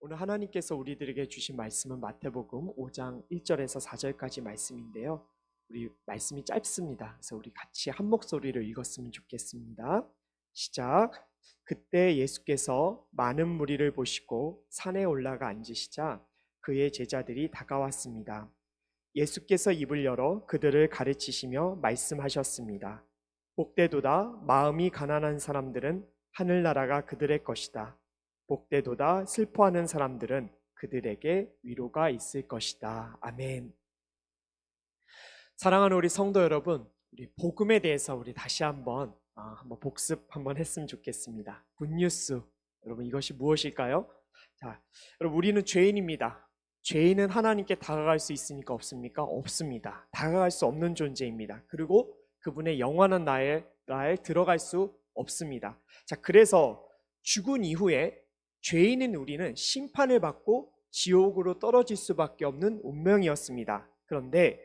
오늘 하나님께서 우리들에게 주신 말씀은 마태복음 5장 1절에서 4절까지 말씀인데요. 우리 말씀이 짧습니다. 그래서 우리 같이 한 목소리로 읽었으면 좋겠습니다. 시작. 그때 예수께서 많은 무리를 보시고 산에 올라가 앉으시자 그의 제자들이 다가왔습니다. 예수께서 입을 열어 그들을 가르치시며 말씀하셨습니다. 복되도다 마음이 가난한 사람들은 하늘나라가 그들의 것이다. 복되도다 슬퍼하는 사람들은 그들에게 위로가 있을 것이다. 아멘. 사랑하는 우리 성도 여러분, 우리 복음에 대해서 우리 다시 한번 복습 한번 했으면 좋겠습니다. 굿뉴스. 여러분, 이것이 무엇일까요? 자, 여러분, 우리는 죄인입니다. 죄인은 하나님께 다가갈 수 있습니까? 없습니까? 없습니다. 다가갈 수 없는 존재입니다. 그리고 그분의 영원한 나라에 들어갈 수 없습니다. 자, 그래서 죽은 이후에 죄인인 우리는 심판을 받고 지옥으로 떨어질 수밖에 없는 운명이었습니다. 그런데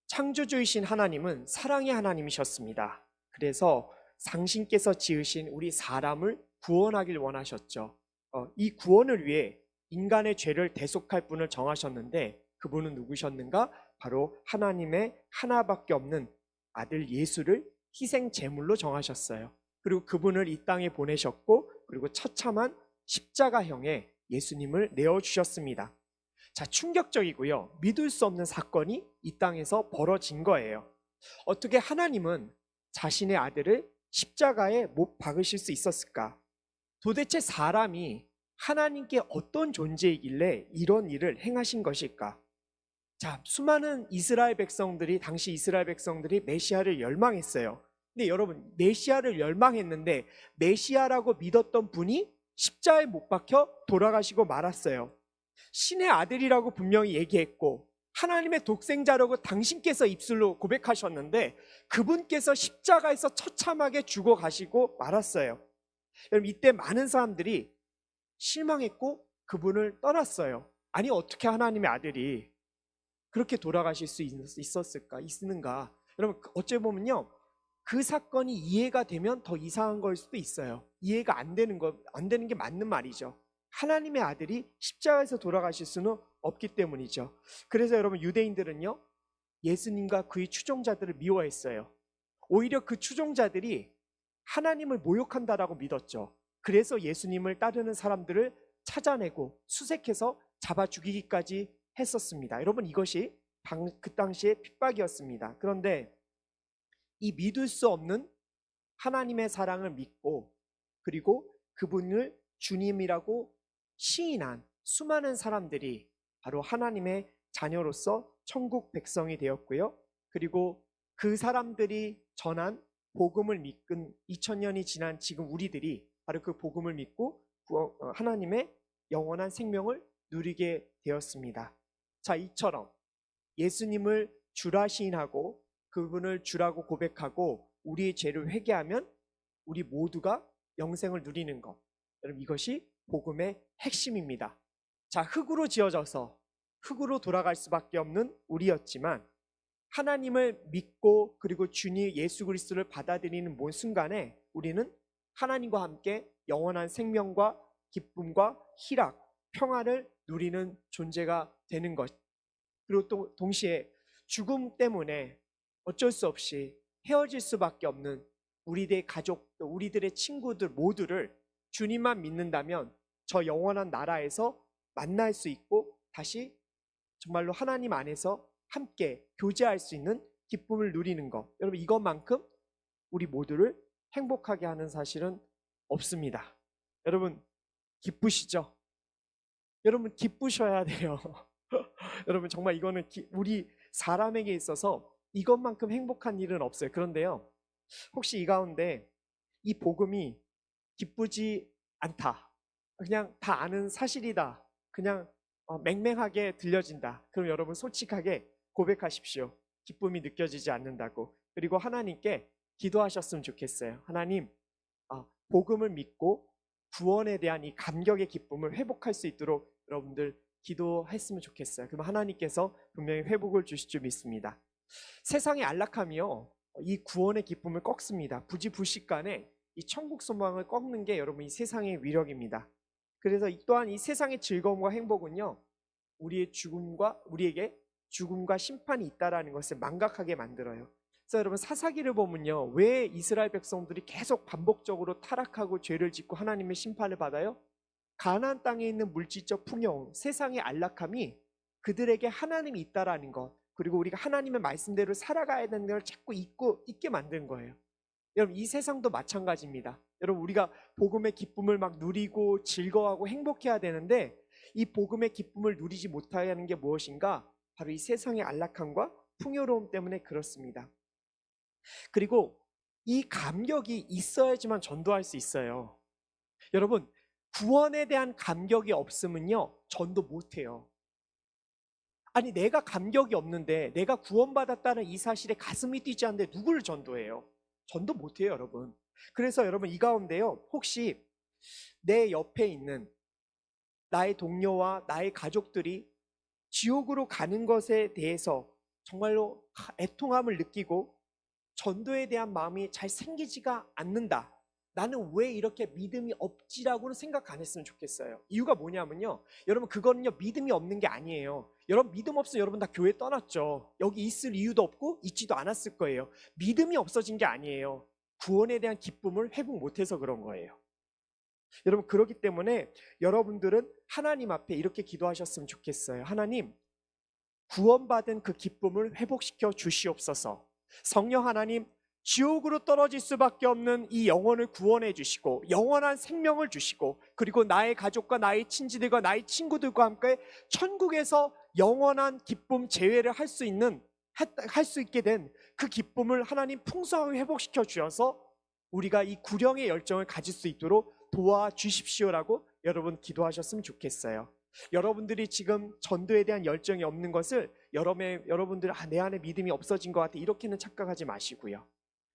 창조주이신 하나님은 사랑의 하나님이셨습니다. 그래서 당신께서 지으신 우리 사람을 구원하길 원하셨죠. 이 구원을 위해 인간의 죄를 대속할 분을 정하셨는데 그분은 누구셨는가? 바로 하나님의 하나밖에 없는 아들 예수를 희생 제물로 정하셨어요. 그리고 그분을 이 땅에 보내셨고, 그리고 처참한 십자가형에 예수님을 내어주셨습니다. 자, 충격적이고요. 믿을 수 없는 사건이 이 땅에서 벌어진 거예요. 어떻게 하나님은 자신의 아들을 십자가에 못 박으실 수 있었을까? 도대체 사람이 하나님께 어떤 존재이길래 이런 일을 행하신 것일까? 자, 수많은 당시 이스라엘 백성들이 메시아를 열망했어요. 근데 여러분, 메시아를 열망했는데 메시아라고 믿었던 분이 십자가에 못 박혀 돌아가시고 말았어요. 신의 아들이라고 분명히 얘기했고 하나님의 독생자라고 당신께서 입술로 고백하셨는데 그분께서 십자가에서 처참하게 죽어가시고 말았어요. 여러분, 이때 많은 사람들이 실망했고 그분을 떠났어요. 아니, 어떻게 하나님의 아들이 그렇게 돌아가실 수 있는가? 여러분, 어찌 보면요, 그 사건이 이해가 되면 더 이상한 걸 수도 있어요. 이해가 안 되는 게 맞는 말이죠. 하나님의 아들이 십자가에서 돌아가실 수는 없기 때문이죠. 그래서 여러분, 유대인들은요, 예수님과 그의 추종자들을 미워했어요. 오히려 그 추종자들이 하나님을 모욕한다라고 믿었죠. 그래서 예수님을 따르는 사람들을 찾아내고 수색해서 잡아 죽이기까지 했었습니다. 여러분, 이것이 그 당시의 핍박이었습니다. 그런데 이 믿을 수 없는 하나님의 사랑을 믿고 그리고 그분을 주님이라고 시인한 수많은 사람들이 바로 하나님의 자녀로서 천국 백성이 되었고요. 그리고 그 사람들이 전한 복음을 믿은 2000년이 지난 지금 우리들이 바로 그 복음을 믿고 하나님의 영원한 생명을 누리게 되었습니다. 자, 이처럼 예수님을 주라 시인하고 그분을 주라고 고백하고 우리의 죄를 회개하면 우리 모두가 영생을 누리는 것. 여러분, 이것이 복음의 핵심입니다. 자, 흙으로 지어져서 흙으로 돌아갈 수밖에 없는 우리였지만 하나님을 믿고 그리고 주님 예수 그리스도를 받아들이는 모든 순간에 우리는 하나님과 함께 영원한 생명과 기쁨과 희락, 평화를 누리는 존재가 되는 것. 그리고 또 동시에 죽음 때문에 어쩔 수 없이 헤어질 수밖에 없는 우리들의 가족, 또 우리들의 친구들 모두를 주님만 믿는다면 저 영원한 나라에서 만날 수 있고 다시 정말로 하나님 안에서 함께 교제할 수 있는 기쁨을 누리는 것. 여러분, 이것만큼 우리 모두를 행복하게 하는 사실은 없습니다. 여러분, 기쁘시죠? 여러분, 기쁘셔야 돼요. 여러분, 정말 이거는 우리 사람에게 있어서 이것만큼 행복한 일은 없어요. 그런데요, 혹시 이 가운데 이 복음이 기쁘지 않다, 그냥 다 아는 사실이다, 그냥 맹맹하게 들려진다, 그럼 여러분 솔직하게 고백하십시오. 기쁨이 느껴지지 않는다고. 그리고 하나님께 기도하셨으면 좋겠어요. 하나님, 복음을 믿고 구원에 대한 이 감격의 기쁨을 회복할 수 있도록 여러분들 기도했으면 좋겠어요. 그럼 하나님께서 분명히 회복을 주실 줄 믿습니다. 세상의 안락함이요, 이 구원의 기쁨을 꺾습니다. 부지불식간에 이 천국 소망을 꺾는 게 여러분 이 세상의 위력입니다. 그래서 또한 이 세상의 즐거움과 행복은요, 우리에게 죽음과 심판이 있다라는 것을 망각하게 만들어요. 그래서 여러분, 사사기를 보면요, 왜 이스라엘 백성들이 계속 반복적으로 타락하고 죄를 짓고 하나님의 심판을 받아요? 가나안 땅에 있는 물질적 풍요음, 세상의 안락함이 그들에게 하나님이 있다라는 것, 그리고 우리가 하나님의 말씀대로 살아가야 되는 걸 자꾸 잊게 만든 거예요. 여러분, 이 세상도 마찬가지입니다. 여러분, 우리가 복음의 기쁨을 막 누리고 즐거워하고 행복해야 되는데, 이 복음의 기쁨을 누리지 못하게 하는 게 무엇인가? 바로 이 세상의 안락함과 풍요로움 때문에 그렇습니다. 그리고 이 감격이 있어야지만 전도할 수 있어요. 여러분, 구원에 대한 감격이 없으면요, 전도 못해요. 아니, 내가 감격이 없는데 내가 구원받았다는 이 사실에 가슴이 뛰지 않는데 누구를 전도해요? 전도 못해요, 여러분. 그래서 여러분, 이 가운데요, 혹시 내 옆에 있는 나의 동료와 나의 가족들이 지옥으로 가는 것에 대해서 정말로 애통함을 느끼고 전도에 대한 마음이 잘 생기지가 않는다. 나는 왜 이렇게 믿음이 없지라고는 생각 안 했으면 좋겠어요. 이유가 뭐냐면요, 여러분, 그거는요, 믿음이 없는 게 아니에요. 여러분, 믿음 없으면 여러분 다 교회 떠났죠. 여기 있을 이유도 없고 있지도 않았을 거예요. 믿음이 없어진 게 아니에요. 구원에 대한 기쁨을 회복 못해서 그런 거예요. 여러분, 그렇기 때문에 여러분들은 하나님 앞에 이렇게 기도하셨으면 좋겠어요. 하나님, 구원받은 그 기쁨을 회복시켜 주시옵소서. 성령 하나님, 지옥으로 떨어질 수밖에 없는 이 영혼을 구원해 주시고 영원한 생명을 주시고, 그리고 나의 가족과 나의 친지들과 나의 친구들과 함께 천국에서 영원한 기쁨 재회를 할 수 있게 된 그 기쁨을 하나님 풍성하게 회복시켜 주셔서 우리가 이 구령의 열정을 가질 수 있도록 도와주십시오라고 여러분 기도하셨으면 좋겠어요. 여러분들이 지금 전도에 대한 열정이 없는 것을 여러분들 내 안에 믿음이 없어진 것 같아, 이렇게는 착각하지 마시고요.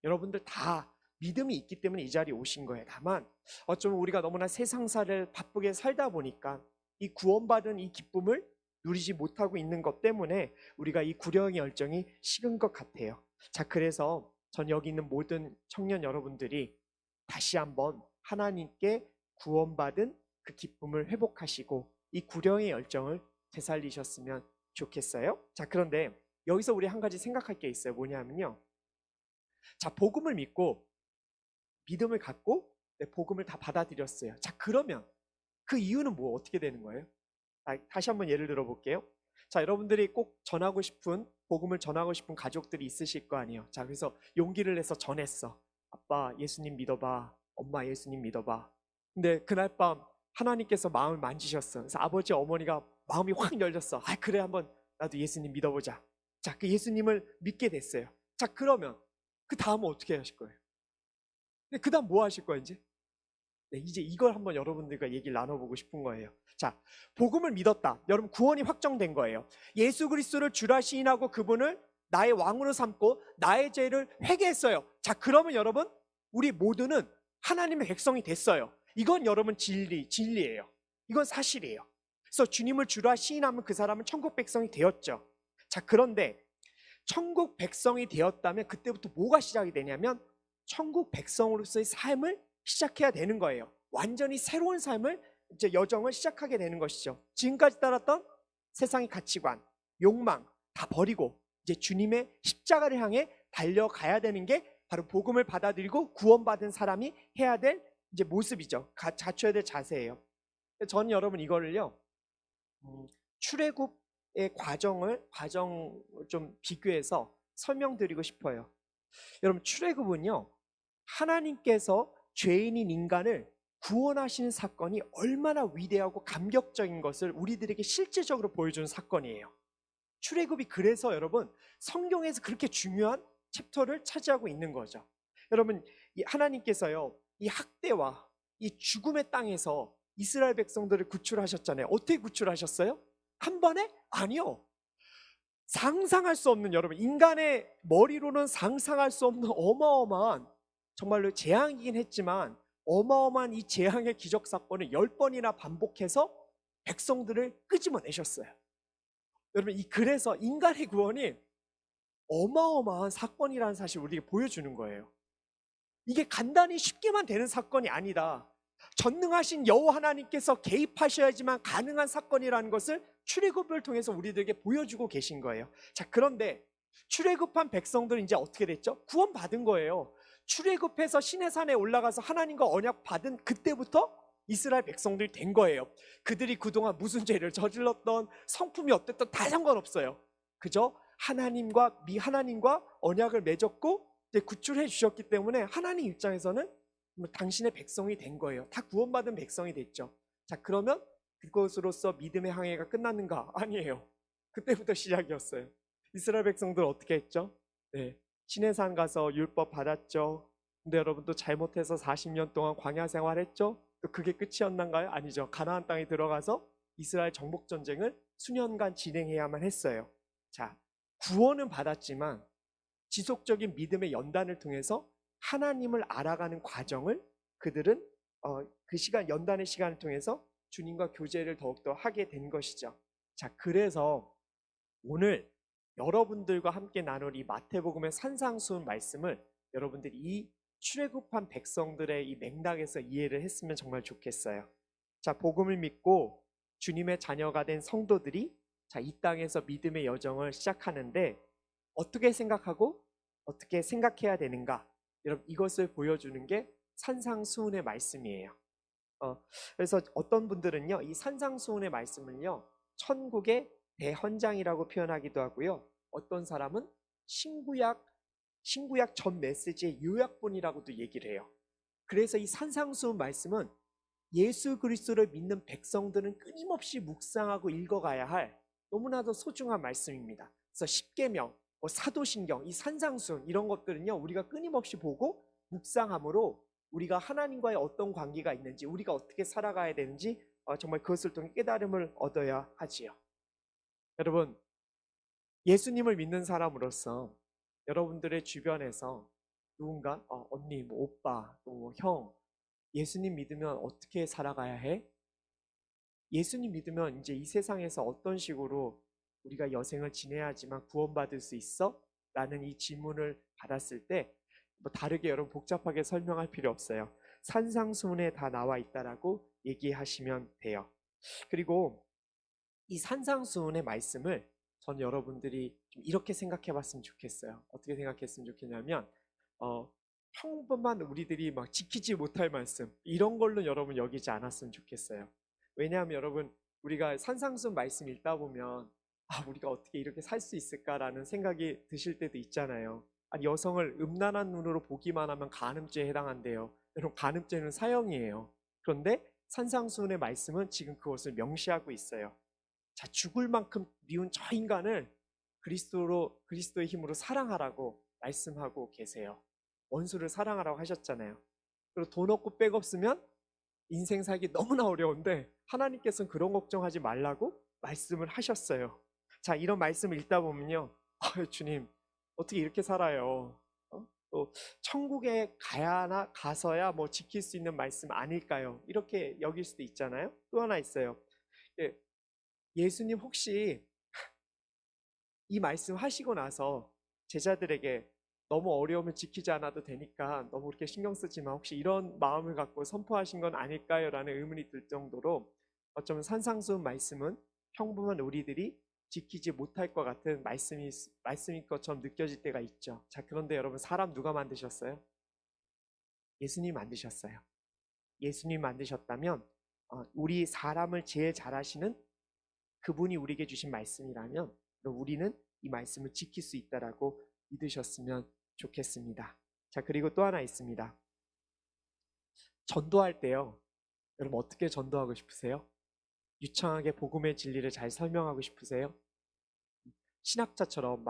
여러분들 다 믿음이 있기 때문에 이 자리에 오신 거예요. 다만 어쩌면 우리가 너무나 세상사를 바쁘게 살다 보니까 이 구원받은 이 기쁨을 누리지 못하고 있는 것 때문에 우리가 이 구령의 열정이 식은 것 같아요. 자, 그래서 전 여기 있는 모든 청년 여러분들이 다시 한번 하나님께 구원받은 그 기쁨을 회복하시고 이 구령의 열정을 되살리셨으면 좋겠어요. 자, 그런데 여기서 우리 한 가지 생각할 게 있어요. 뭐냐면요, 자, 복음을 믿고 믿음을 갖고 복음을 다 받아들였어요. 자, 그러면 그 이유는 뭐 어떻게 되는 거예요? 다시 한번 예를 들어 볼게요. 자, 여러분들이 꼭 복음을 전하고 싶은 가족들이 있으실 거 아니에요. 자, 그래서 용기를 내서 전했어. 아빠 예수님 믿어봐, 엄마 예수님 믿어봐. 근데 그날 밤 하나님께서 마음을 만지셨어. 그래서 아버지 어머니가 마음이 확 열렸어. 아, 그래, 한번 나도 예수님 믿어보자. 자, 그 예수님을 믿게 됐어요. 자, 그러면 그 다음은 어떻게 하실 거예요? 그 다음 뭐 하실 거예요, 이제? 네, 이제 이걸 한번 여러분들과 얘기를 나눠보고 싶은 거예요. 자, 복음을 믿었다. 여러분, 구원이 확정된 거예요. 예수 그리스도를 주라 시인하고 그분을 나의 왕으로 삼고 나의 죄를 회개했어요. 자, 그러면 여러분, 우리 모두는 하나님의 백성이 됐어요. 이건 여러분 진리예요. 이건 사실이에요. 그래서 주님을 주라 시인하면 그 사람은 천국 백성이 되었죠. 자, 그런데 천국 백성이 되었다면 그때부터 뭐가 시작이 되냐면 천국 백성으로서의 삶을 시작해야 되는 거예요. 완전히 새로운 삶을, 이제 여정을 시작하게 되는 것이죠. 지금까지 따랐던 세상의 가치관, 욕망 다 버리고 이제 주님의 십자가를 향해 달려가야 되는 게 바로 복음을 받아들이고 구원받은 사람이 해야 될 이제 모습이죠. 갖춰야 될 자세예요. 저는 여러분 이거를요, 출애굽의 과정 좀 비교해서 설명드리고 싶어요. 여러분, 출애굽은요, 하나님께서 죄인인 인간을 구원하시는 사건이 얼마나 위대하고 감격적인 것을 우리들에게 실제적으로 보여주는 사건이에요. 출애굽이 그래서 여러분 성경에서 그렇게 중요한 챕터를 차지하고 있는 거죠. 여러분, 하나님께서요, 이 학대와 이 죽음의 땅에서 이스라엘 백성들을 구출하셨잖아요. 어떻게 구출하셨어요? 한 번에? 아니요. 상상할 수 없는, 여러분, 인간의 머리로는 상상할 수 없는 어마어마한, 정말로 재앙이긴 했지만 어마어마한 이 재앙의 기적 사건을 10번이나 반복해서 백성들을 끄집어내셨어요. 여러분, 그래서 인간의 구원이 어마어마한 사건이라는 사실을 우리에게 보여주는 거예요. 이게 간단히 쉽게만 되는 사건이 아니다. 전능하신 여호와 하나님께서 개입하셔야지만 가능한 사건이라는 것을 출애굽을 통해서 우리들에게 보여주고 계신 거예요. 자, 그런데 출애굽한 백성들은 이제 어떻게 됐죠? 구원받은 거예요. 출애굽해서 시내산에 올라가서 하나님과 언약 받은 그때부터 이스라엘 백성들이 된 거예요. 그들이 그동안 무슨 죄를 저질렀던, 성품이 어땠던 다 상관없어요. 그저 하나님과 언약을 맺었고 이제 구출해 주셨기 때문에 하나님 입장에서는 당신의 백성이 된 거예요. 다 구원받은 백성이 됐죠. 자, 그러면 그것으로서 믿음의 항해가 끝났는가? 아니에요. 그때부터 시작이었어요. 이스라엘 백성들 어떻게 했죠? 네, 시내산 가서 율법 받았죠. 근데 여러분 또 잘못해서 40년 동안 광야 생활했죠. 또 그게 끝이었나요? 아니죠. 가나안 땅에 들어가서 이스라엘 정복 전쟁을 수년간 진행해야만 했어요. 자, 구원은 받았지만 지속적인 믿음의 연단을 통해서 하나님을 알아가는 과정을 그들은 그 시간, 연단의 시간을 통해서 주님과 교제를 더욱더 하게 된 것이죠. 자, 그래서 오늘 여러분들과 함께 나눌 이 마태복음의 산상수훈 말씀을 여러분들이 이 출애굽한 백성들의 이 맥락에서 이해를 했으면 정말 좋겠어요. 자, 복음을 믿고 주님의 자녀가 된 성도들이 자, 이 땅에서 믿음의 여정을 시작하는데 어떻게 생각하고 어떻게 생각해야 되는가? 여러분, 이것을 보여주는 게 산상수훈의 말씀이에요. 그래서 어떤 분들은요, 이 산상수훈의 말씀을요, 천국의 대헌장이라고 표현하기도 하고요. 어떤 사람은 신구약 전 메시지의 요약본이라고도 얘기를 해요. 그래서 이 산상수훈 말씀은 예수 그리스도를 믿는 백성들은 끊임없이 묵상하고 읽어가야 할 너무나도 소중한 말씀입니다. 그래서 십계명, 사도신경, 이 산상수훈 이런 것들은요, 우리가 끊임없이 보고 묵상함으로 우리가 하나님과의 어떤 관계가 있는지, 우리가 어떻게 살아가야 되는지 정말 그것을 통해 깨달음을 얻어야 하지요. 여러분, 예수님을 믿는 사람으로서 여러분들의 주변에서 누군가 언니, 뭐 오빠, 또 형, 예수님 믿으면 어떻게 살아가야 해? 예수님 믿으면 이제 이 세상에서 어떤 식으로 우리가 여생을 지내야지만 구원받을 수 있어? 라는 이 질문을 받았을 때 뭐 다르게 여러분 복잡하게 설명할 필요 없어요. 산상수훈에 다 나와 있다라고 얘기하시면 돼요. 그리고 이 산상수훈의 말씀을 전 여러분들이 좀 이렇게 생각해 봤으면 좋겠어요. 어떻게 생각했으면 좋겠냐면 평범한 우리들이 막 지키지 못할 말씀 이런 걸로 여러분 여기지 않았으면 좋겠어요. 왜냐하면 여러분, 우리가 산상수훈 말씀 읽다 보면 우리가 어떻게 이렇게 살 수 있을까라는 생각이 드실 때도 있잖아요. 아니, 여성을 음란한 눈으로 보기만 하면 간음죄에 해당한대요. 여러분, 간음죄는 사형이에요. 그런데 산상수훈의 말씀은 지금 그것을 명시하고 있어요. 자, 죽을 만큼 미운 저 인간을 그리스도의 힘으로 사랑하라고 말씀하고 계세요. 원수를 사랑하라고 하셨잖아요. 그리고 돈 없고 백 없으면 인생 살기 너무나 어려운데 하나님께서는 그런 걱정하지 말라고 말씀을 하셨어요. 자, 이런 말씀을 읽다 보면요, 주님 어떻게 이렇게 살아요? 또 천국에 가서야 뭐 지킬 수 있는 말씀 아닐까요? 이렇게 여길 수도 있잖아요. 또 하나 있어요. 예수님 혹시 이 말씀 하시고 나서 제자들에게 너무 어려우면 지키지 않아도 되니까 너무 그렇게 신경 쓰지만 혹시 이런 마음을 갖고 선포하신 건 아닐까요? 라는 의문이 들 정도로 어쩌면 산상수훈 말씀은 평범한 우리들이 지키지 못할 것 같은 말씀인 것처럼 느껴질 때가 있죠. 자, 그런데 여러분, 사람 누가 만드셨어요? 예수님 만드셨어요. 예수님 만드셨다면 우리 사람을 제일 잘 아시는 그분이 우리에게 주신 말씀이라면 우리는 이 말씀을 지킬 수 있다라고 믿으셨으면 좋겠습니다. 자, 그리고 또 하나 있습니다. 전도할 때요, 여러분 어떻게 전도하고 싶으세요? 유창하게 복음의 진리를 잘 설명하고 싶으세요? 신학자처럼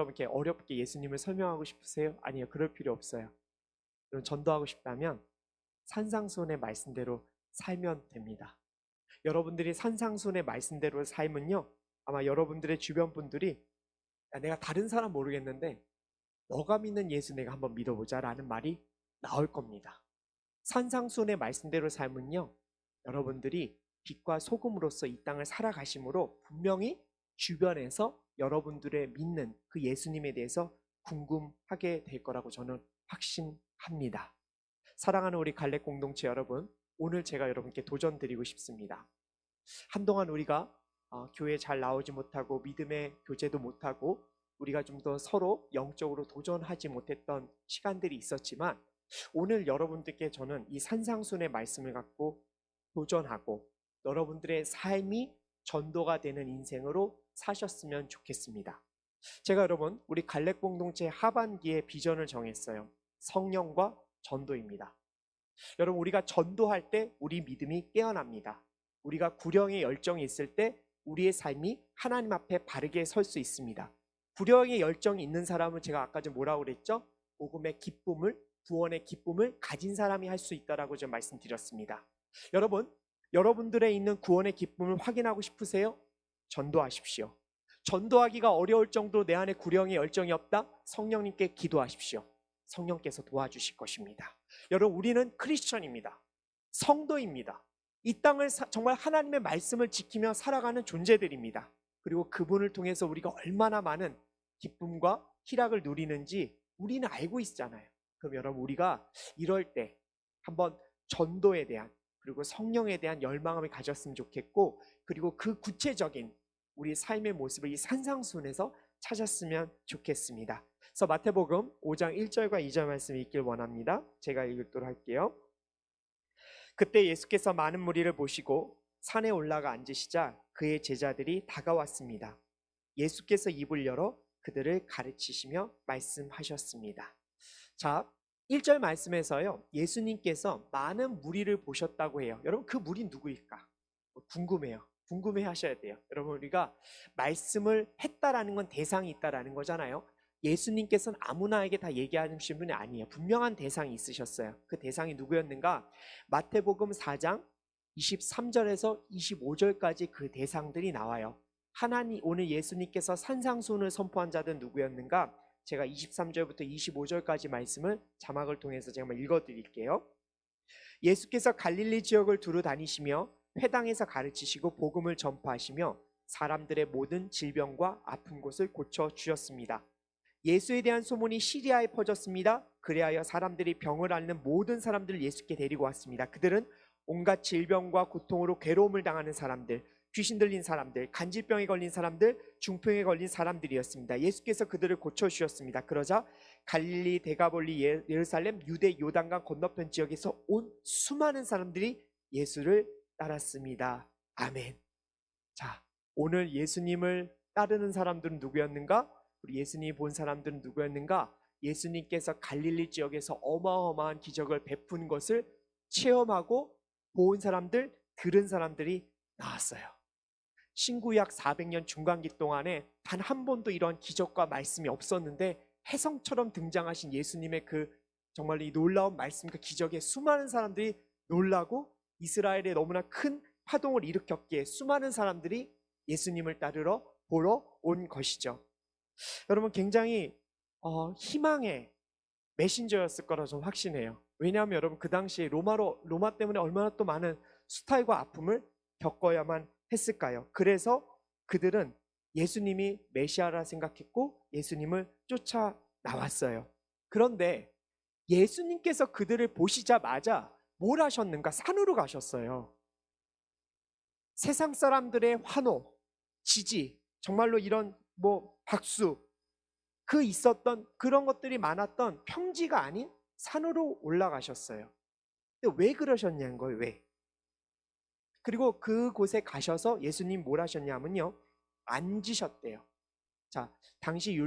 이렇게 어렵게 예수님을 설명하고 싶으세요? 아니요, 그럴 필요 없어요. 여러분, 전도하고 싶다면 산상수훈의 말씀대로 살면 됩니다. 여러분들이 산상수훈의 말씀대로 살면요, 아마 여러분들의 주변 분들이 내가 다른 사람 모르겠는데 너가 믿는 예수 내가 한번 믿어보자 라는 말이 나올 겁니다. 산상수훈의 말씀대로 살면요, 여러분들이 빛과 소금으로서 이 땅을 살아가심으로 분명히 주변에서 여러분들의 믿는 그 예수님에 대해서 궁금하게 될 거라고 저는 확신합니다. 사랑하는 우리 갈렙 공동체 여러분, 오늘 제가 여러분께 도전 드리고 싶습니다. 한동안 우리가 교회 잘 나오지 못하고 믿음의 교제도 못하고 우리가 좀 더 서로 영적으로 도전하지 못했던 시간들이 있었지만, 오늘 여러분들께 저는 이 산상순의 말씀을 갖고 도전하고 여러분들의 삶이 전도가 되는 인생으로 사셨으면 좋겠습니다. 제가 여러분, 우리 갈렙 공동체 하반기에 비전을 정했어요. 성령과 전도입니다. 여러분, 우리가 전도할 때 우리 믿음이 깨어납니다. 우리가 구령의 열정이 있을 때 우리의 삶이 하나님 앞에 바르게 설 수 있습니다. 구령의 열정이 있는 사람은 제가 아까 좀 뭐라고 그랬죠? 복음의 기쁨을, 구원의 기쁨을 가진 사람이 할 수 있다라고 좀 말씀드렸습니다. 여러분, 여러분들의 있는 구원의 기쁨을 확인하고 싶으세요? 전도하십시오. 전도하기가 어려울 정도로 내 안에 구령의 열정이 없다? 성령님께 기도하십시오. 성령께서 도와주실 것입니다. 여러분, 우리는 크리스천입니다. 성도입니다. 이 땅을 정말 하나님의 말씀을 지키며 살아가는 존재들입니다. 그리고 그분을 통해서 우리가 얼마나 많은 기쁨과 희락을 누리는지 우리는 알고 있잖아요. 그럼 여러분, 우리가 이럴 때 한번 전도에 대한, 그리고 성령에 대한 열망을 가졌으면 좋겠고, 그리고 그 구체적인 우리 삶의 모습을 이 산상순에서 찾았으면 좋겠습니다. 그래서 마태복음 5장 1절과 2절 말씀을 읽길 원합니다. 제가 읽도록 할게요. 그때 예수께서 많은 무리를 보시고 산에 올라가 앉으시자 그의 제자들이 다가왔습니다. 예수께서 입을 열어 그들을 가르치시며 말씀하셨습니다. 자, 1절 말씀에서요, 예수님께서 많은 무리를 보셨다고 해요. 여러분, 그 무리 누구일까? 궁금해요. 궁금해 하셔야 돼요. 여러분, 우리가 말씀을 했다라는 건 대상이 있다라는 거잖아요. 예수님께서는 아무나에게 다 얘기하시는 분이 아니에요. 분명한 대상이 있으셨어요. 그 대상이 누구였는가? 마태복음 4장 23절에서 25절까지 그 대상들이 나와요. 오늘 예수님께서 산상순을 선포한 자들은 누구였는가? 제가 23절부터 25절까지 말씀을 자막을 통해서 제가 한번 읽어드릴게요. 예수께서 갈릴리 지역을 두루 다니시며 회당에서 가르치시고 복음을 전파하시며 사람들의 모든 질병과 아픈 곳을 고쳐 주셨습니다. 예수에 대한 소문이 시리아에 퍼졌습니다. 그리하여 사람들이 병을 앓는 모든 사람들을 예수께 데리고 왔습니다. 그들은 온갖 질병과 고통으로 괴로움을 당하는 사람들, 귀신 들린 사람들, 간질병에 걸린 사람들, 중풍에 걸린 사람들이었습니다. 예수께서 그들을 고쳐주셨습니다. 그러자 갈릴리, 데가볼리, 예루살렘, 유대, 요단강 건너편 지역에서 온 수많은 사람들이 예수를 따랐습니다. 아멘. 자, 오늘 예수님을 따르는 사람들은 누구였는가? 우리 예수님이 본 사람들은 누구였는가? 예수님께서 갈릴리 지역에서 어마어마한 기적을 베푼 것을 체험하고 본 사람들, 들은 사람들이 나왔어요. 신구약 400년 중간기 동안에 단 한 번도 이런 기적과 말씀이 없었는데, 혜성처럼 등장하신 예수님의 그 정말 이 놀라운 말씀과 기적에 수많은 사람들이 놀라고 이스라엘에 너무나 큰 파동을 일으켰기에 수많은 사람들이 예수님을 따르러 보러 온 것이죠. 여러분, 굉장히 희망의 메신저였을 거라 저는 확신해요. 왜냐하면 여러분, 그 당시에 로마 때문에 얼마나 또 많은 수탈과 아픔을 겪어야만 했을까요? 그래서 그들은 예수님이 메시아라 생각했고 예수님을 쫓아 나왔어요. 그런데 예수님께서 그들을 보시자마자 뭘 하셨는가? 산으로 가셨어요. 세상 사람들의 환호, 지지, 정말로 이런 박수, 그 있었던 그런 것들이 많았던 평지가 아닌 산으로 올라가셨어요. 근데 왜 그러셨냐는 거예요. 왜? 그리고 그곳에 가셔서 예수님 뭘 하셨냐면요, 앉으셨대요. 자, 당시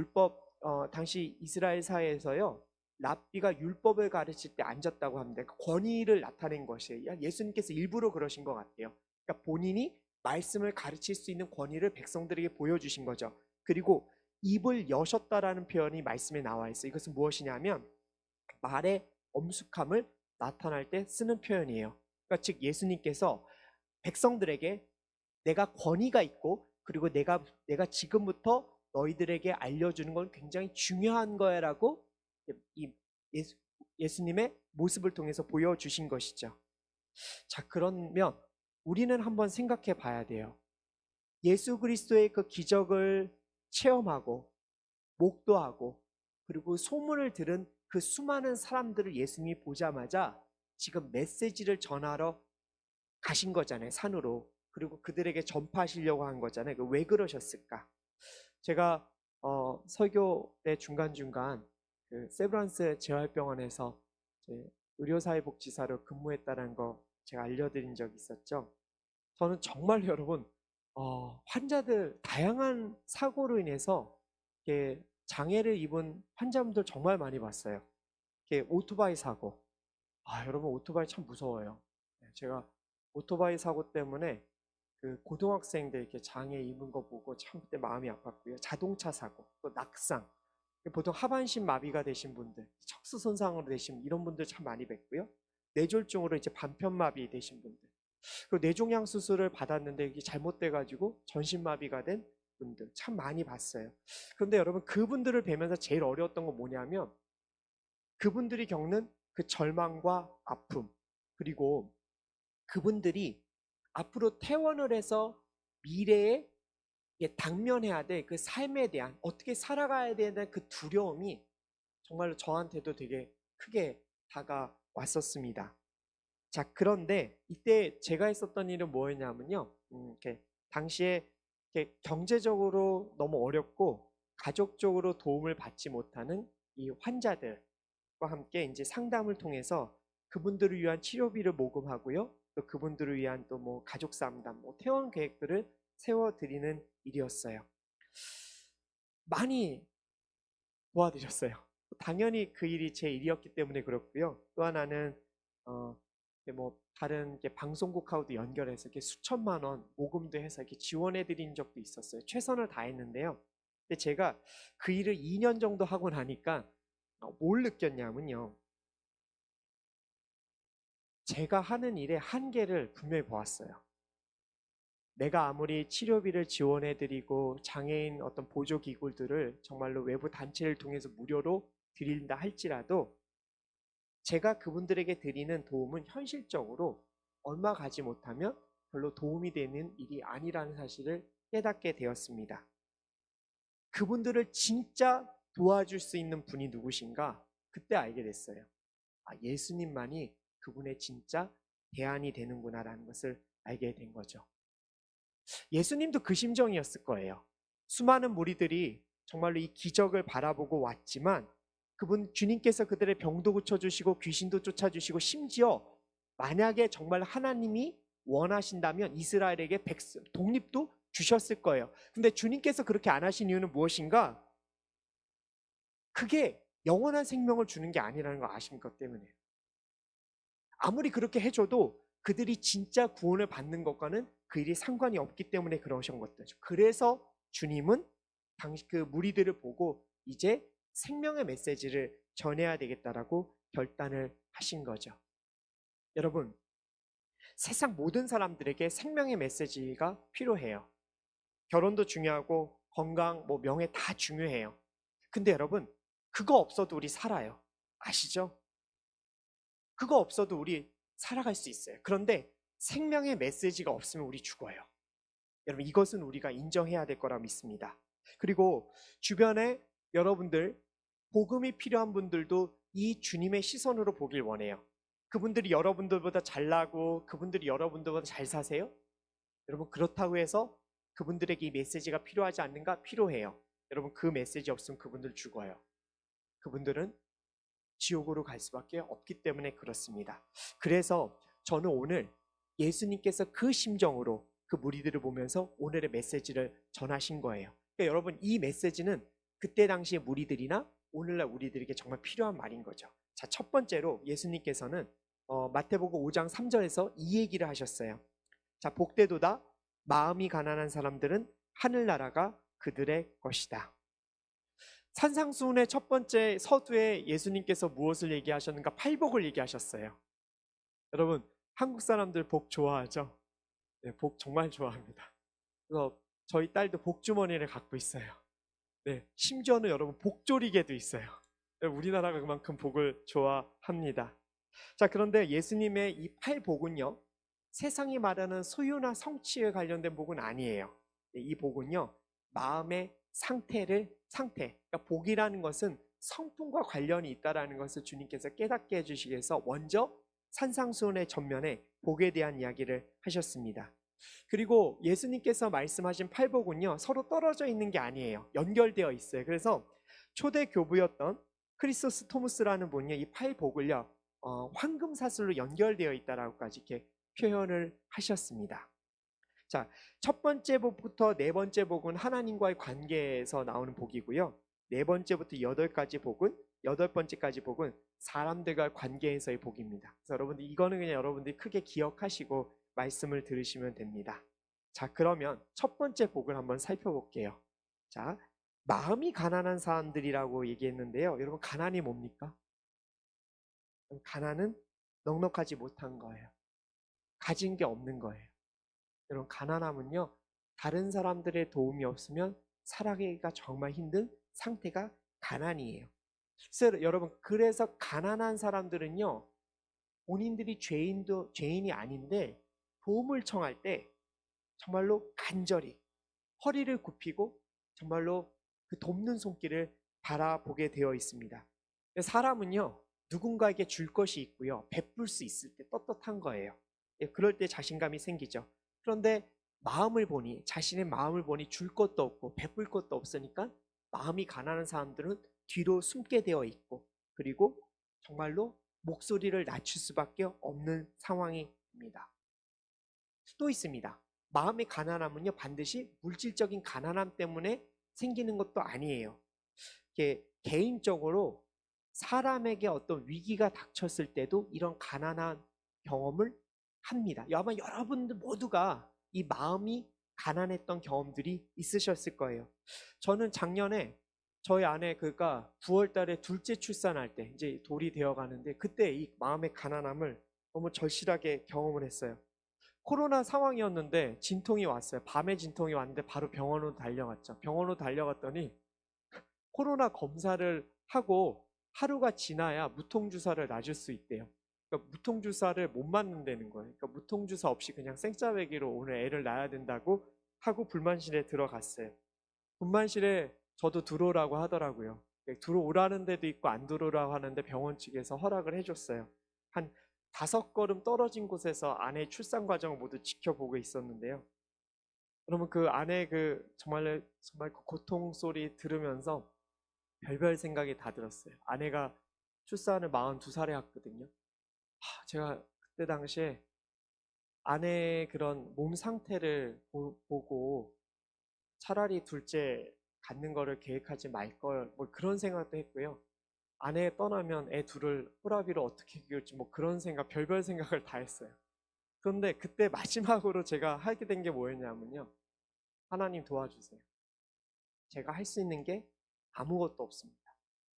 당시 이스라엘 사회에서요, 랍비가 율법을 가르칠 때 앉았다고 합니다. 권위를 나타낸 것이에요. 예수님께서 일부러 그러신 것 같아요. 그러니까 본인이 말씀을 가르칠 수 있는 권위를 백성들에게 보여주신 거죠. 그리고 입을 여셨다라는 표현이 말씀에 나와 있어요. 이것은 무엇이냐면 말의 엄숙함을 나타날 때 쓰는 표현이에요. 그러니까 즉 예수님께서 백성들에게 내가 권위가 있고, 그리고 내가 지금부터 너희들에게 알려주는 건 굉장히 중요한 거야라고 이 예수님의 모습을 통해서 보여주신 것이죠. 자, 그러면 우리는 한번 생각해 봐야 돼요. 예수 그리스도의 그 기적을 체험하고 목도하고 그리고 소문을 들은 그 수많은 사람들을 예수님이 보자마자 지금 메시지를 전하러 가신 거잖아요, 산으로. 그리고 그들에게 전파하시려고 한 거잖아요. 왜 그러셨을까? 제가 설교 때 중간중간 그 세브란스 재활병원에서 의료사회복지사로 근무했다는 거 제가 알려드린 적이 있었죠. 저는 정말 여러분 환자들 다양한 사고로 인해서 이렇게 장애를 입은 환자분들 정말 많이 봤어요. 이렇게 오토바이 사고. 여러분 오토바이 참 무서워요. 제가 오토바이 사고 때문에 그 고등학생들 이렇게 장애 입은 거 보고 참 그때 마음이 아팠고요. 자동차 사고, 또 낙상. 보통 하반신 마비가 되신 분들, 척수 손상으로 되신 이런 분들 참 많이 뵀고요. 뇌졸중으로 이제 반편마비 되신 분들. 그 뇌종양 수술을 받았는데 이게 잘못돼가지고 전신마비가 된 분들 참 많이 봤어요. 그런데 여러분 그분들을 뵈면서 제일 어려웠던 건 뭐냐면 그분들이 겪는 그 절망과 아픔, 그리고 그분들이 앞으로 퇴원을 해서 미래에 당면해야 될 그 삶에 대한, 어떻게 살아가야 되는 그 두려움이 정말로 저한테도 되게 크게 다가왔었습니다. 자, 그런데 이때 제가 했었던 일은 뭐였냐면요. 당시에 경제적으로 너무 어렵고 가족적으로 도움을 받지 못하는 이 환자들과 함께 이제 상담을 통해서 그분들을 위한 치료비를 모금하고요. 또 그분들을 위한 또 뭐 가족 상담, 뭐 퇴원 계획들을 세워드리는 일이었어요. 많이 도와드렸어요. 당연히 그 일이 제 일이었기 때문에 그렇고요. 또 하나는 뭐 다른 방송국하고도 연결해서 이렇게 수천만 원 모금도 해서 이렇게 지원해드린 적도 있었어요. 최선을 다했는데요. 근데 제가 그 일을 2년 정도 하고 나니까 뭘 느꼈냐면요. 제가 하는 일의 한계를 분명히 보았어요. 내가 아무리 치료비를 지원해드리고 장애인 어떤 보조기구들을 정말로 외부 단체를 통해서 무료로 드린다 할지라도 제가 그분들에게 드리는 도움은 현실적으로 얼마 가지 못하면 별로 도움이 되는 일이 아니라는 사실을 깨닫게 되었습니다. 그분들을 진짜 도와줄 수 있는 분이 누구신가? 그때 알게 됐어요. 예수님만이 그분의 진짜 대안이 되는구나라는 것을 알게 된 거죠. 예수님도 그 심정이었을 거예요. 수많은 무리들이 정말로 이 기적을 바라보고 왔지만 그분 주님께서 그들의 병도 고쳐주시고 귀신도 쫓아주시고 심지어 만약에 정말 하나님이 원하신다면 이스라엘에게 독립도 주셨을 거예요. 근데 주님께서 그렇게 안 하신 이유는 무엇인가? 그게 영원한 생명을 주는 게 아니라는 걸 아십니까? 때문에 아무리 그렇게 해줘도 그들이 진짜 구원을 받는 것과는 그 일이 상관이 없기 때문에 그러신 것들이죠. 그래서 주님은 당시 그 무리들을 보고 이제 생명의 메시지를 전해야 되겠다라고 결단을 하신 거죠. 여러분, 세상 모든 사람들에게 생명의 메시지가 필요해요. 결혼도 중요하고 건강, 뭐 명예 다 중요해요. 근데 여러분, 그거 없어도 우리 살아요. 아시죠? 그거 없어도 우리 살아갈 수 있어요. 그런데 생명의 메시지가 없으면 우리 죽어요. 여러분, 이것은 우리가 인정해야 될 거라 믿습니다. 그리고 주변에 여러분들 복음이 필요한 분들도 이 주님의 시선으로 보길 원해요. 그분들이 여러분들보다 잘나고 그분들이 여러분들보다 잘 사세요? 여러분, 그렇다고 해서 그분들에게 이 메시지가 필요하지 않는가? 필요해요. 여러분, 그 메시지 없으면 그분들 죽어요. 그분들은 지옥으로 갈 수밖에 없기 때문에 그렇습니다. 그래서 저는 오늘 예수님께서 그 심정으로 그 무리들을 보면서 오늘의 메시지를 전하신 거예요. 그러니까 여러분, 이 메시지는 그때 당시의 무리들이나 오늘날 우리들에게 정말 필요한 말인 거죠. 자, 첫 번째로 예수님께서는 마태복음 5장 3절에서 이 얘기를 하셨어요. 자, 복되도다 마음이 가난한 사람들은 하늘나라가 그들의 것이다. 산상수훈의 첫 번째 서두에 예수님께서 무엇을 얘기하셨는가? 팔복을 얘기하셨어요. 여러분, 한국 사람들 복 좋아하죠? 네, 복 정말 좋아합니다. 그래서 저희 딸도 복주머니를 갖고 있어요. 네, 심지어는 여러분 복조리개도 있어요. 우리나라가 그만큼 복을 좋아합니다. 자, 그런데 예수님의 이 팔복은요, 세상이 말하는 소유나 성취에 관련된 복은 아니에요. 이 복은요, 마음의 상태, 그러니까 복이라는 것은 성품과 관련이 있다라는 것을 주님께서 깨닫게 해주시기 위해서 먼저 산상수훈의 전면에 복에 대한 이야기를 하셨습니다. 그리고 예수님께서 말씀하신 팔복은요, 서로 떨어져 있는 게 아니에요. 연결되어 있어요. 그래서 초대 교부였던 크리소스토무스라는 분이 이 팔복을요, 황금사슬로 연결되어 있다라고까지 이렇게 표현을 하셨습니다. 자, 첫 번째 복부터 네 번째 복은 하나님과의 관계에서 나오는 복이고요. 네 번째부터 여덟 번째까지 복은 사람들과 관계에서의 복입니다. 그래서 여러분들 이거는 그냥 여러분들이 크게 기억하시고 말씀을 들으시면 됩니다. 자, 그러면 첫 번째 복을 한번 살펴볼게요. 자, 마음이 가난한 사람들이라고 얘기했는데요. 여러분, 가난이 뭡니까? 가난은 넉넉하지 못한 거예요. 가진 게 없는 거예요. 여러분, 가난함은요, 다른 사람들의 도움이 없으면 살아가기가 정말 힘든 상태가 가난이에요. 그래서 여러분, 그래서 가난한 사람들은요, 본인들이 죄인이 아닌데 도움을 청할 때 정말로 간절히 허리를 굽히고 정말로 그 돕는 손길을 바라보게 되어 있습니다. 사람은요, 누군가에게 줄 것이 있고요, 베풀 수 있을 때 떳떳한 거예요. 그럴 때 자신감이 생기죠. 그런데 자신의 마음을 보니 줄 것도 없고 베풀 것도 없으니까 마음이 가난한 사람들은 뒤로 숨게 되어 있고, 그리고 정말로 목소리를 낮출 수밖에 없는 상황입니다. 또 있습니다. 마음의 가난함은요, 반드시 물질적인 가난함 때문에 생기는 것도 아니에요. 이게 개인적으로 사람에게 어떤 위기가 닥쳤을 때도 이런 가난한 경험을 합니다. 아마 여러분들 모두가 이 마음이 가난했던 경험들이 있으셨을 거예요. 저는 작년에 저희 아내 9월 달에 둘째 출산할 때 이제 돌이 되어 가는데, 그때 이 마음의 가난함을 너무 절실하게 경험을 했어요. 코로나 상황이었는데 진통이 왔어요. 밤에 진통이 왔는데 바로 병원으로 달려갔죠. 병원으로 달려갔더니 코로나 검사를 하고 하루가 지나야 무통주사를 놔줄 수 있대요. 그러니까 무통주사를 못 맞는다는 거예요. 그러니까 무통주사 없이 그냥 생짜배기로 오늘 애를 낳아야 된다고 하고 불만실에 들어갔어요. 분만실에 저도 들어오라고 하더라고요. 들어오라는 데도 있고 안 들어오라고 하는데 병원 측에서 허락을 해줬어요. 한 5걸음 떨어진 곳에서 아내의 출산 과정을 모두 지켜보고 있었는데요. 그러면 그 아내의 정말 그 고통 소리 들으면서 별별 생각이 다 들었어요. 아내가 출산을 42살에 했거든요. 제가 그때 당시에 아내의 그런 몸 상태를 보고 차라리 둘째 갖는 거를 계획하지 말걸, 뭐 그런 생각도 했고요. 아내 떠나면 애 둘을 호라비로 어떻게 키울지 뭐 그런 생각, 별별 생각을 다 했어요. 그런데 그때 마지막으로 제가 하게 된 게 뭐였냐면요, 하나님 도와주세요. 제가 할 수 있는 게 아무것도 없습니다.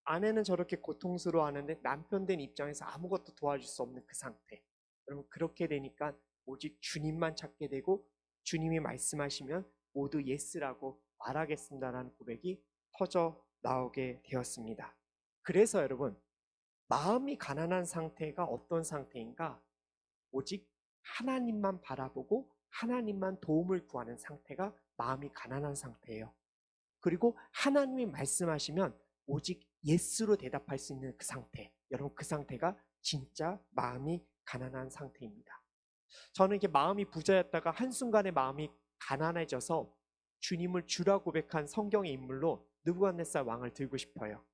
아내는 저렇게 고통스러워하는데 남편 된 입장에서 아무것도 도와줄 수 없는 그 상태. 여러분, 그렇게 되니까 오직 주님만 찾게 되고, 주님이 말씀하시면 모두 예스라고 말하겠습니다라는 고백이 터져 나오게 되었습니다. 그래서 여러분, 마음이 가난한 상태가 어떤 상태인가? 오직 하나님만 바라보고 하나님만 도움을 구하는 상태가 마음이 가난한 상태예요. 그리고 하나님이 말씀하시면 오직 예스로 대답할 수 있는 그 상태, 여러분, 그 상태가 진짜 마음이 가난한 상태입니다. 저는 이렇게 마음이 부자였다가 한순간에 마음이 가난해져서 주님을 주라 고백한 성경의 인물로 느부갓네살 왕을 들고 싶어요.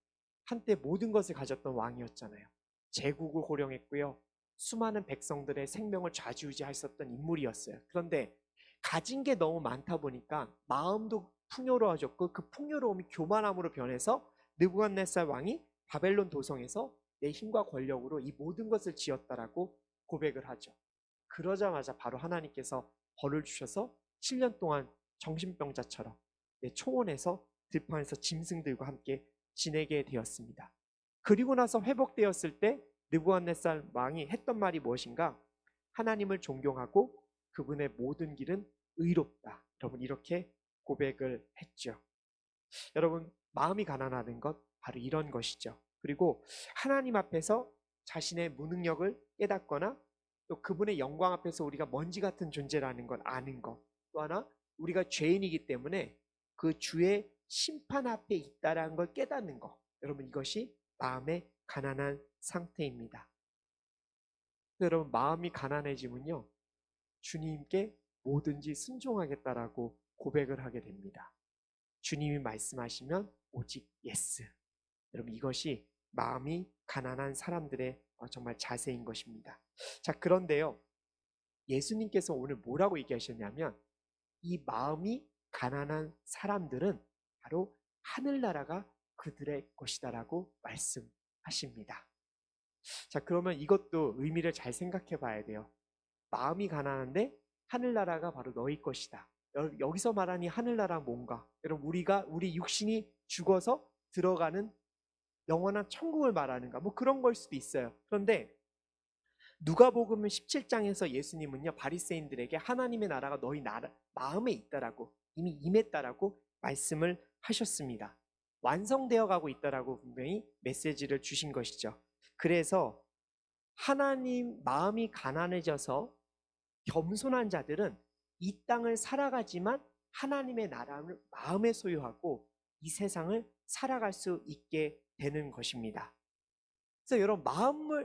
한때 모든 것을 가졌던 왕이었잖아요. 제국을 호령했고요, 수많은 백성들의 생명을 좌지우지하셨던 인물이었어요. 그런데 가진 게 너무 많다 보니까 마음도 풍요로워졌고, 그 풍요로움이 교만함으로 변해서 느부갓네살 왕이 바벨론 도성에서 내 힘과 권력으로 이 모든 것을 지었다라고 고백을 하죠. 그러자마자 바로 하나님께서 벌을 주셔서 7년 동안 정신병자처럼 초원에서 들판에서 짐승들과 함께 지내게 되었습니다. 그리고 나서 회복되었을 때 느부갓네살 왕이 했던 말이 무엇인가? 하나님을 존경하고 그분의 모든 길은 의롭다. 여러분, 이렇게 고백을 했죠. 여러분, 마음이 가난하는 것 바로 이런 것이죠. 그리고 하나님 앞에서 자신의 무능력을 깨닫거나 또 그분의 영광 앞에서 우리가 먼지 같은 존재라는 걸 아는 것, 또 하나 우리가 죄인이기 때문에 그 주의 심판 앞에 있다라는 걸 깨닫는 것, 여러분 이것이 마음의 가난한 상태입니다. 여러분 마음이 가난해지면요, 주님께 뭐든지 순종하겠다라고 고백을 하게 됩니다. 주님이 말씀하시면 오직 예스. 여러분 이것이 마음이 가난한 사람들의 정말 자세인 것입니다. 자, 그런데요, 예수님께서 오늘 뭐라고 얘기하셨냐면 이 마음이 가난한 사람들은 바로 하늘나라가 그들의 것이다라고 말씀하십니다. 자, 그러면 이것도 의미를 잘 생각해 봐야 돼요. 마음이 가난한데 하늘나라가 바로 너희 것이다. 여기서 말하니 하늘나라 뭔가? 여러분 우리 육신이 죽어서 들어가는 영원한 천국을 말하는가? 뭐 그런 걸 수도 있어요. 그런데 누가복음 17장에서 예수님은요, 바리새인들에게 하나님의 나라가 너희 마음에 있다라고, 이미 임했다라고 말씀을 하셨습니다. 완성되어 가고 있다라고 분명히 메시지를 주신 것이죠. 그래서 하나님 마음이 가난해져서 겸손한 자들은 이 땅을 살아가지만 하나님의 나라를 마음에 소유하고 이 세상을 살아갈 수 있게 되는 것입니다. 그래서 여러분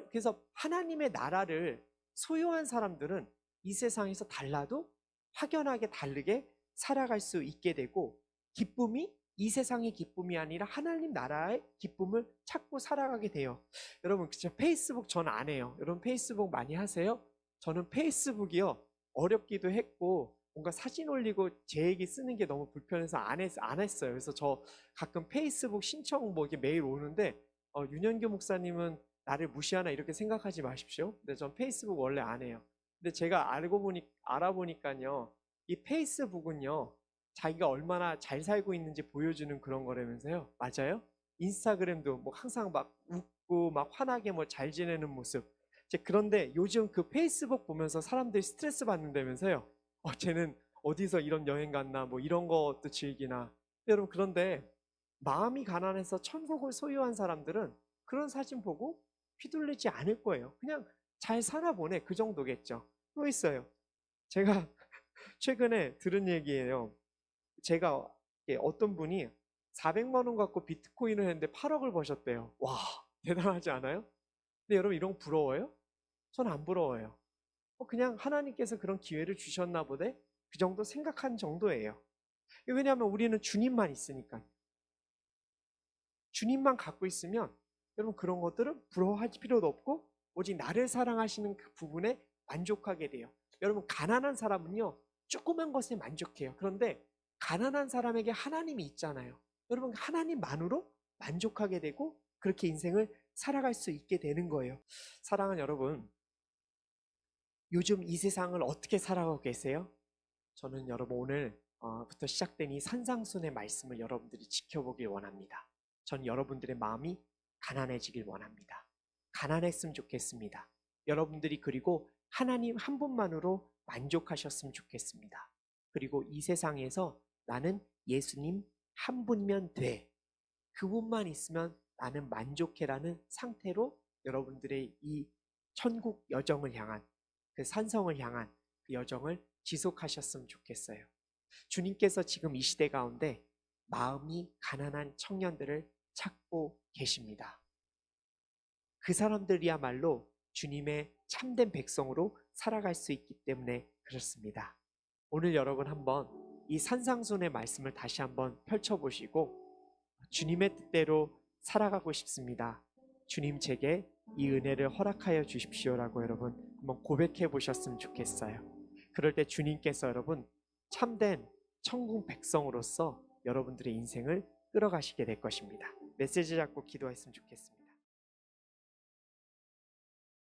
그래서 하나님의 나라를 소유한 사람들은 이 세상에서 달라도 확연하게 다르게 살아갈 수 있게 되고, 기쁨이 이 세상의 기쁨이 아니라 하나님 나라의 기쁨을 찾고 살아가게 돼요. 여러분 진짜 페이스북 전 안 해요. 여러분 페이스북 많이 하세요? 저는 페이스북이요, 어렵기도 했고 뭔가 사진 올리고 제 얘기 쓰는 게 너무 불편해서 안 했어요. 그래서 저 가끔 페이스북 신청 뭐 이게 메일 오는데 윤현교 목사님은 나를 무시하나 이렇게 생각하지 마십시오. 근데 전 페이스북 원래 안 해요. 근데 제가 알아보니까요, 이 페이스북은요, 자기가 얼마나 잘 살고 있는지 보여주는 그런 거라면서요. 맞아요? 인스타그램도 뭐 항상 막 웃고 막 환하게 뭐 잘 지내는 모습. 그런데 요즘 그 페이스북 보면서 사람들이 스트레스 받는다면서요. 쟤는 어디서 이런 여행 갔나 뭐 이런 것도 즐기나. 여러분 그런데 마음이 가난해서 천국을 소유한 사람들은 그런 사진 보고 휘둘리지 않을 거예요. 그냥 잘 살아보네, 그 정도겠죠. 또 있어요. 제가 최근에 들은 얘기예요. 제가 어떤 분이 400만 원 갖고 비트코인을 했는데 8억을 버셨대요. 와, 대단하지 않아요? 근데 여러분 이런 거 부러워요? 전 안 부러워요. 그냥 하나님께서 그런 기회를 주셨나 보네? 그 정도 생각한 정도예요. 왜냐하면 우리는 주님만 있으니까. 주님만 갖고 있으면 여러분 그런 것들은 부러워할 필요도 없고 오직 나를 사랑하시는 그 부분에 만족하게 돼요. 여러분 가난한 사람은요, 조그만 것에 만족해요. 그런데 가난한 사람에게 하나님이 있잖아요. 여러분 하나님만으로 만족하게 되고 그렇게 인생을 살아갈 수 있게 되는 거예요. 사랑하는 여러분, 요즘 이 세상을 어떻게 살아가고 계세요? 저는 여러분 오늘부터 시작된 이 산상순의 말씀을 여러분들이 지켜보길 원합니다. 전 여러분들의 마음이 가난해지길 원합니다. 가난했으면 좋겠습니다. 여러분들이 그리고 하나님 한 분만으로 만족하셨으면 좋겠습니다. 그리고 이 세상에서 나는 예수님 한 분이면 돼. 그분만 있으면 나는 만족해라는 상태로 여러분들의 이 천국 여정을 향한, 그 산성을 향한 그 여정을 지속하셨으면 좋겠어요. 주님께서 지금 이 시대 가운데 마음이 가난한 청년들을 찾고 계십니다. 그 사람들이야말로 주님의 참된 백성으로 살아갈 수 있기 때문에 그렇습니다. 오늘 여러분 한번 이 산상순의 말씀을 다시 한번 펼쳐보시고 주님의 뜻대로 살아가고 싶습니다. 주님 제게 이 은혜를 허락하여 주십시오라고 여러분 한번 고백해 보셨으면 좋겠어요. 그럴 때 주님께서 여러분 참된 천국 백성으로서 여러분들의 인생을 끌어가시게 될 것입니다. 메시지 잡고 기도했으면 좋겠습니다.